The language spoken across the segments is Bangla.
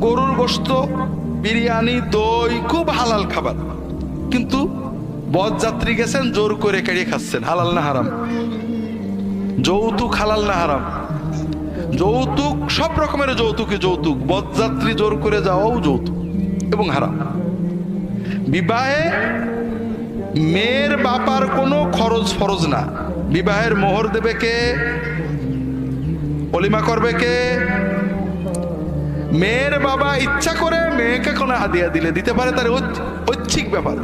গরুর গোশত, বিরিয়ানি, দই খুব হালাল খাবার, কিন্তু বরযাত্রী গেছেন জোর করে কেড়ে খাচ্ছেন। হালাল না হারাম? যৌতুক হালাল না হারাম? যৌতুক, সব রকমের যৌতুকে যৌতুক, বরযাত্রী জোর করে যাওয়াও যৌতুক এবং হারাম। বিবাহে মেয়ের বাপার কোনো খরচ ফরজ না। বিবাহের মোহর দেবে কে? অলিমা করবে কে? মেয়ের বাবা ইচ্ছা করে মেয়েকে কোনো হাদিয়া দিতে পারে, তার ঐচ্ছিক ব্যাপার।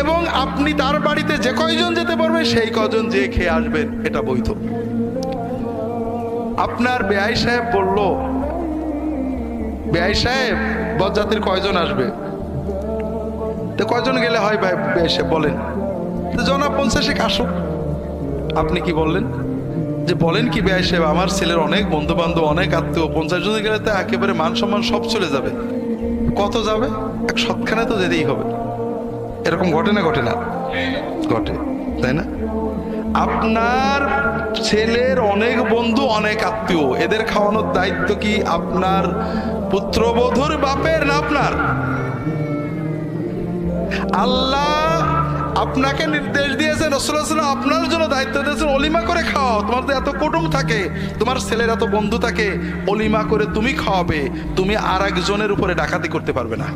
এবং আপনি তার বাড়িতে যে কয়জন যেতে পারবে সেই কয়জন যে খেয়ে আসবেন, এটা বৈধ। আপনার বেয়াই সাহেব বলল, বেয়াই সাহেব বরযাত্রীর কয়জন আসবে? তো কয়জন গেলে হয় ভাই বেয়াই সাহেব বলেন? জনাব 50 আসুক। আপনি কি বললেন? যে বলেন কি বেয়াই সাহেব, আমার ছেলের অনেক বন্ধু বান্ধব, অনেক আত্মীয়, 50 জন গেলে তো একেবারে মান সম্মান সব চলে যাবে। কত যাবে? 100খানে তো যেতেই হবে। এরকম ঘটে না? ঘটে না? ঘটে, তাই না? আপনার ছেলের অনেক বন্ধু, অনেক আত্মীয়, এদের খাওয়ানোর দায়িত্ব কি আপনার পুত্রবধূর বাপের না আপনার? আল্লাহ আপনাকে নির্দেশ দিয়েছেন, রাসূলুল্লাহ সাল্লাল্লাহু আলাইহি ওয়াসাল্লাম আপনার জন্য দায়িত্ব দিয়েছেন, অলিমা করে খাওয়াও। তোমার তো এত কুটুম থাকে, তোমার ছেলের এত বন্ধু থাকে, অলিমা করে তুমি খাওয়াবে। তুমি আর একজনের উপরে ডাকাতি করতে পারবে না।